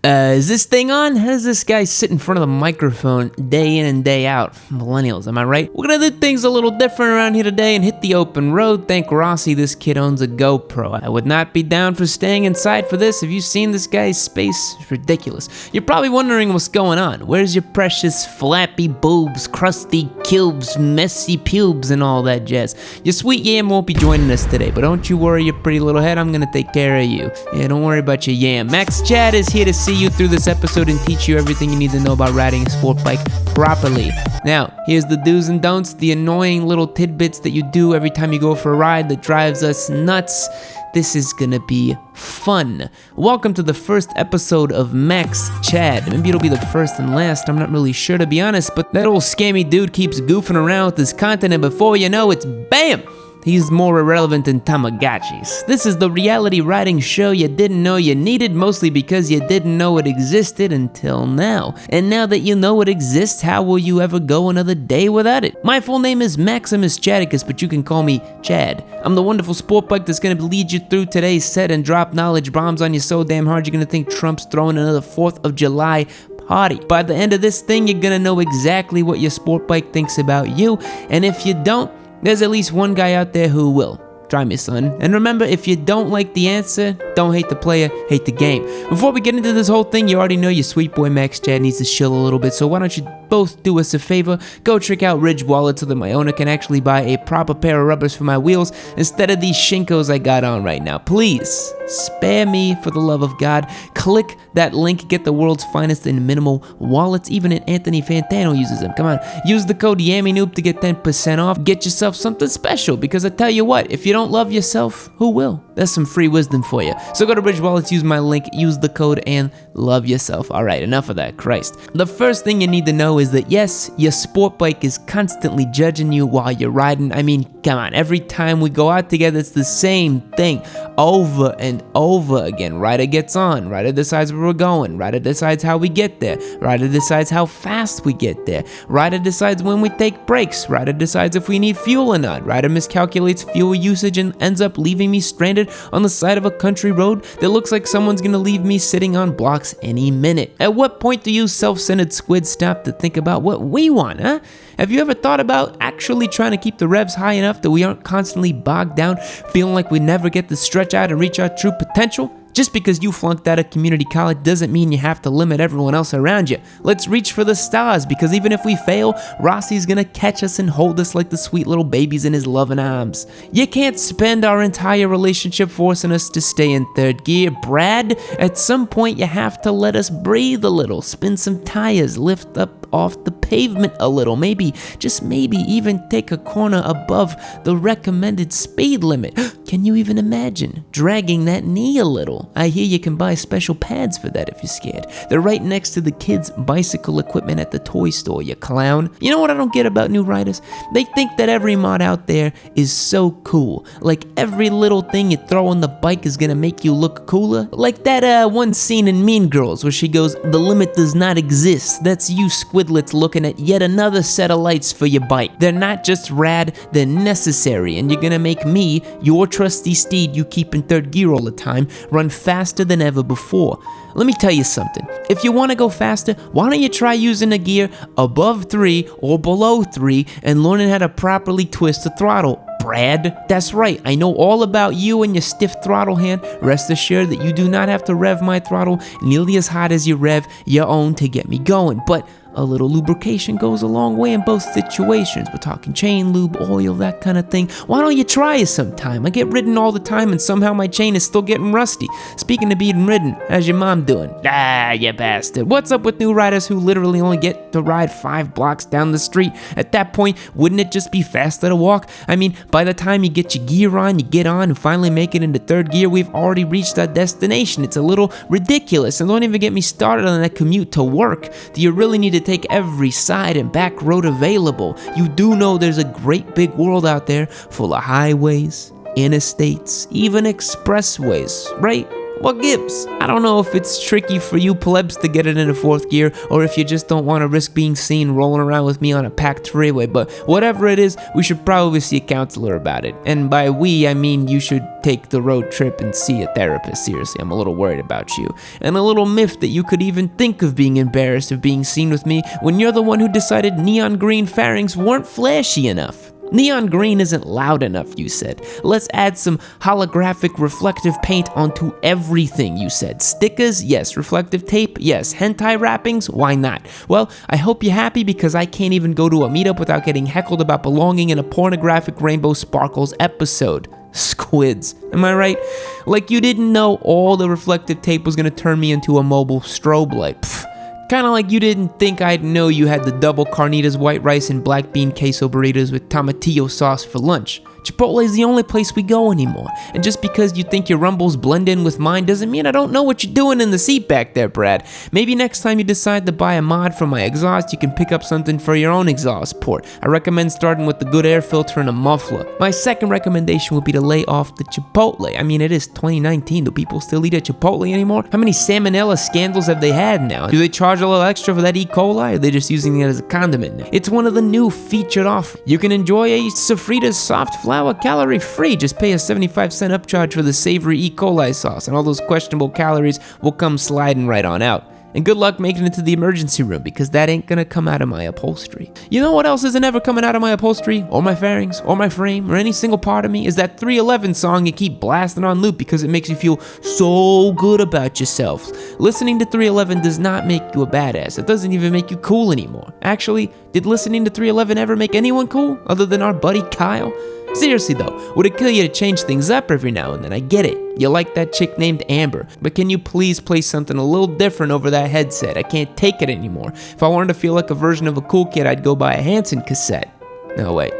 Is this thing on? How does this guy sit in front of the microphone day in and day out? Millennials, am I right? We're gonna do things a little different around here today and hit the open road. Thank Rossi, this kid owns a GoPro. I would not be down for staying inside for this. Have you seen this guy's space? It's ridiculous. You're probably wondering what's going on. Where's your precious flappy boobs, crusty cubes, messy pubes, and all that jazz? Your sweet yam won't be joining us today, but don't you worry your pretty little head, I'm gonna take care of you. Yeah, don't worry about your yam. Max Chad is here to see you through this episode and teach you everything you need to know about riding a sport bike properly. Now, here's the do's and don'ts, the annoying little tidbits that you do every time you go for a ride that drives us nuts. This is gonna be fun. Welcome to the first episode of Max Chad. Maybe it'll be the first and last, I'm not really sure to be honest, but that old scammy dude keeps goofing around with his content and before you know it's BAM! He's more irrelevant than Tamagotchis. This is the reality riding show you didn't know you needed, mostly because you didn't know it existed until now. And now that you know it exists, how will you ever go another day without it? My full name is Maximus Chadicus, but you can call me Chad. I'm the wonderful sport bike that's gonna lead you through today's set and drop knowledge bombs on you so damn hard you're gonna think Trump's throwing another 4th of July party. By the end of this thing, you're gonna know exactly what your sport bike thinks about you, and if you don't, there's at least one guy out there who will. Try me, son. And remember, if you don't like the answer, don't hate the player, hate the game. Before we get into this whole thing, you already know your sweet boy Max Chad needs to chill a little bit, so why don't you both do us a favor, go check out Ridge Wallet so that my owner can actually buy a proper pair of rubbers for my wheels instead of these shinkos I got on right now. Please, spare me for the love of God. Click that link, get the world's finest in minimal wallets. Even Anthony Fantano uses them. Come on, use the code Yammie Noob to get 10% off. Get yourself something special, because I tell you what, if you don't love yourself, who will? That's some free wisdom for you. So go to Ridge Wallets, use my link, use the code, and love yourself. All right, enough of that, Christ. The first thing you need to know is that yes, your sport bike is constantly judging you while you're riding. I mean, come on, every time we go out together, it's the same thing over and over again. Rider gets on, rider decides where we're going, rider decides how we get there, rider decides how fast we get there, rider decides when we take breaks, rider decides if we need fuel or not, rider miscalculates fuel usage and ends up leaving me stranded on the side of a country road that looks like someone's gonna leave me sitting on blocks any minute. At what point do you self-centered squids stop to think about what we want, huh? Have you ever thought about actually trying to keep the revs high enough that we aren't constantly bogged down, feeling like we never get to stretch out and reach our true potential? Just because you flunked out of community college doesn't mean you have to limit everyone else around you. Let's reach for the stars, because even if we fail, Rossi's gonna catch us and hold us like the sweet little babies in his loving arms. You can't spend our entire relationship forcing us to stay in third gear, Brad. At some point, you have to let us breathe a little, spin some tires, lift up off the pavement a little, maybe, just maybe even take a corner above the recommended speed limit. Can you even imagine dragging that knee a little? I hear you can buy special pads for that if you're scared. They're right next to the kids' bicycle equipment at the toy store, you clown. You know what I don't get about new riders? They think that every mod out there is so cool. Like every little thing you throw on the bike is gonna make you look cooler. Like that one scene in Mean Girls where she goes, "The limit does not exist." That's you squidlets looking at yet another set of lights for your bike. They're not just rad, they're necessary, and you're gonna make me, your trusty steed you keep in third gear all the time, run faster than ever before. Let me tell you something. If you want to go faster, why don't you try using a gear above 3 or below 3 and learning how to properly twist the throttle, Brad? That's right, I know all about you and your stiff throttle hand. Rest assured that you do not have to rev my throttle nearly as hard as you rev your own to get me going, but a little lubrication goes a long way in both situations. We're talking chain lube, oil, that kind of thing. Why don't you try it sometime? I get ridden all the time and somehow my chain is still getting rusty. Speaking of being ridden, how's your mom doing? Ah, you bastard. What's up with new riders who literally only get to ride 5 blocks down the street? At that point, wouldn't it just be faster to walk? I mean, by the time you get your gear on, you get on and finally make it into third gear, we've already reached our destination. It's a little ridiculous. And don't even get me started on that commute to work. Do you really need to take every side and back road available? You do know there's a great big world out there full of highways, interstates, even expressways, right? what gives? I don't know if it's tricky for you plebs to get it into 4th gear, or if you just don't want to risk being seen rolling around with me on a packed freeway, but whatever it is, we should probably see a counselor about it. And by we, I mean you should take the road trip and see a therapist. Seriously, I'm a little worried about you. And a little miffed that you could even think of being embarrassed of being seen with me when you're the one who decided neon green fairings weren't flashy enough. Neon green isn't loud enough, you said. Let's add some holographic reflective paint onto everything, you said. Stickers? Yes. Reflective tape? Yes. Hentai wrappings? Why not? Well, I hope you're happy because I can't even go to a meetup without getting heckled about belonging in a pornographic Rainbow Sparkles episode. Squids. Am I right? Like you didn't know all the reflective tape was gonna turn me into a mobile strobe light. Pfft. Kinda like you didn't think I'd know you had the double carnitas, white rice, and black bean queso burritos with tomatillo sauce for lunch. Chipotle is the only place we go anymore. And just because you think your rumbles blend in with mine doesn't mean I don't know what you're doing in the seat back there, Brad. Maybe next time you decide to buy a mod for my exhaust, you can pick up something for your own exhaust port. I recommend starting with the good air filter and a muffler. My second recommendation would be to lay off the Chipotle. I mean, it is 2019. Do people still eat at Chipotle anymore? How many salmonella scandals have they had now? Do they charge a little extra for that E. coli, or are they just using it as a condiment now? It's one of the new featured offers. You can enjoy a Sofritas soft flour calorie free. Just pay a 75-cent upcharge for the savory E. coli sauce, and all those questionable calories will come sliding right on out. And good luck making it to the emergency room, because that ain't gonna come out of my upholstery. You know what else isn't ever coming out of my upholstery, or my fairings, or my frame, or any single part of me? Is that 311 song you keep blasting on loop because it makes you feel so good about yourself. Listening to 311 does not make you a badass. It doesn't even make you cool anymore. Actually, did listening to 311 ever make anyone cool, other than our buddy Kyle? Seriously though, would it kill you to change things up every now and then? I get it. You like that chick named Amber, but can you please play something a little different over that headset? I can't take it anymore. If I wanted to feel like a version of a cool kid, I'd go buy a Hanson cassette. No, wait.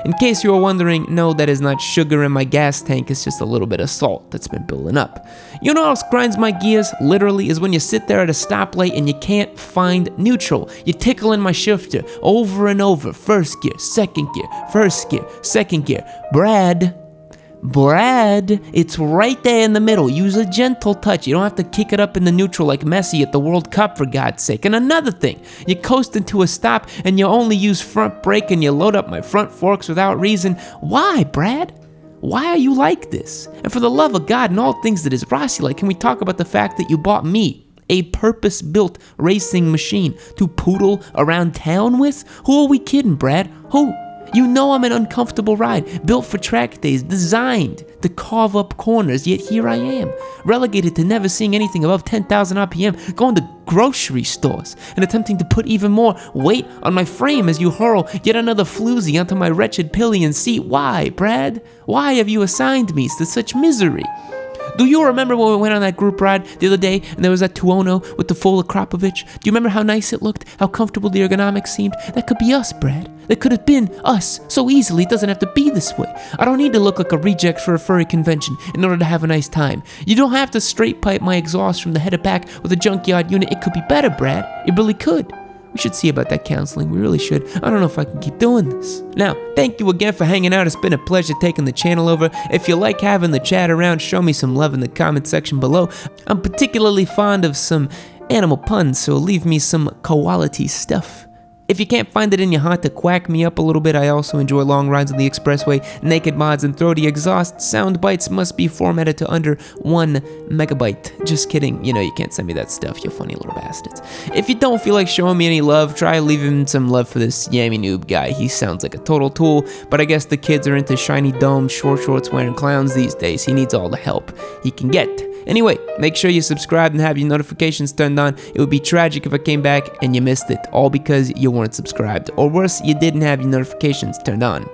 In case you were wondering, no, that is not sugar in my gas tank, it's just a little bit of salt that's been building up. You know what else grinds my gears, literally, is when you sit there at a stoplight and you can't find neutral. You tickle in my shifter over and over. First gear, second gear, first gear, second gear. Brad, it's right there in the middle. Use a gentle touch. You don't have to kick it up in the neutral like Messi at the World Cup, for God's sake. And another thing, you coast into a stop and you only use front brake and you load up my front forks without reason. Why, Brad? Why are you like this? And for the love of God and all things that is Rossi like, can we talk about the fact that you bought me a purpose-built racing machine to poodle around town with? Who are we kidding, Brad? Who? You know I'm an uncomfortable ride, built for track days, designed to carve up corners, yet here I am, relegated to never seeing anything above 10,000 RPM, going to grocery stores, and attempting to put even more weight on my frame as you hurl yet another floozy onto my wretched pillion seat. Why, Brad? Why have you assigned me to such misery? Do you remember when we went on that group ride the other day and there was that Tuono with the full Akrapovich? Do you remember how nice it looked? How comfortable the ergonomics seemed? That could be us, Brad. That could have been us so easily. It doesn't have to be this way. I don't need to look like a reject for a furry convention in order to have a nice time. You don't have to straight pipe my exhaust from the head to back with a junkyard unit. It could be better, Brad. It really could. We should see about that counseling. We really should. I don't know if I can keep doing this. Now, thank you again for hanging out. It's been a pleasure taking the channel over. If you like having the chat around, show me some love in the comment section below. I'm particularly fond of some animal puns, so leave me some quality stuff. If you can't find it in your heart to quack me up a little bit, I also enjoy long rides on the expressway, naked mods, and throaty exhaust. Sound bites must be formatted to under 1 megabyte. Just kidding. You know you can't send me that stuff, you funny little bastards. If you don't feel like showing me any love, try leaving some love for this Yammie Noob guy. He sounds like a total tool, but I guess the kids are into shiny domes, short shorts wearing clowns these days. He needs all the help he can get. Anyway, make sure you subscribe and have your notifications turned on. It would be tragic if I came back and you missed it, all because you weren't subscribed. Or worse, you didn't have your notifications turned on.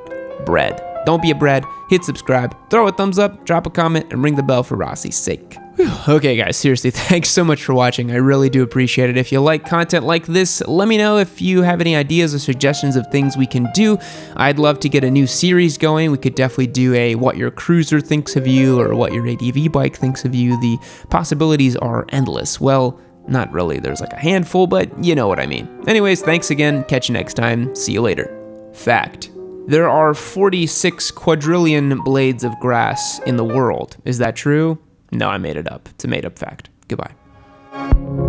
Brad. Don't be a Brad. Hit subscribe, throw a thumbs up, drop a comment, and ring the bell for Rossi's sake. Whew. Okay guys, seriously, thanks so much for watching. I really do appreciate it. If you like content like this, let me know if you have any ideas or suggestions of things we can do. I'd love to get a new series going. We could definitely do a what your cruiser thinks of you or what your ADV bike thinks of you. The possibilities are endless. Well, not really. There's like a handful, but you know what I mean. Anyways, thanks again. Catch you next time. See you later. Fact. There are 46 quadrillion blades of grass in the world. Is that true? No, I made it up. It's a made up fact. Goodbye.